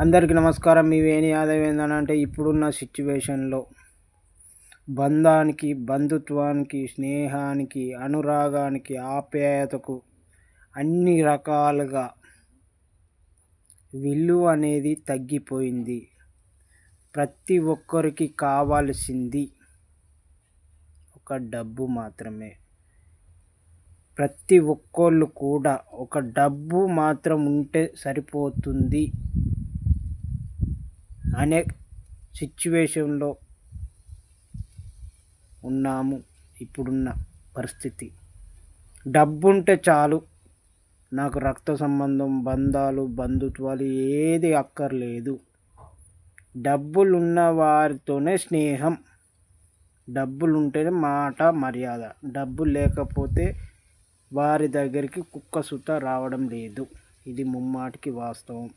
అందరికీ నమస్కారం. మీ వేణి యాదవ్. ఏంటంటే ఇప్పుడున్న సిచ్యువేషన్లో బంధానికి, బంధుత్వానికి, స్నేహానికి, అనురాగానికి, ఆప్యాయతకు అన్ని రకాలుగా విలువ అనేది తగ్గిపోయింది. ప్రతి ఒక్కరికి కావాల్సింది ఒక డబ్బు మాత్రమే. ప్రతి ఒక్కళ్ళు కూడా ఒక డబ్బు మాత్రం ఉంటే సరిపోతుంది అనే సిచ్యువేషన్లో ఉన్నాము. ఇప్పుడున్న పరిస్థితి డబ్బుంటే చాలు, నాకు రక్త సంబంధం, బంధాలు, బంధుత్వాలు ఏది అక్కర్లేదు. డబ్బులున్న వారితోనే స్నేహం, డబ్బులుంటేనే మాట మర్యాద. డబ్బు లేకపోతే వారి దగ్గరికి కుక్క సుత రావడం లేదు. ఇది ముమ్మాటికి వాస్తవం.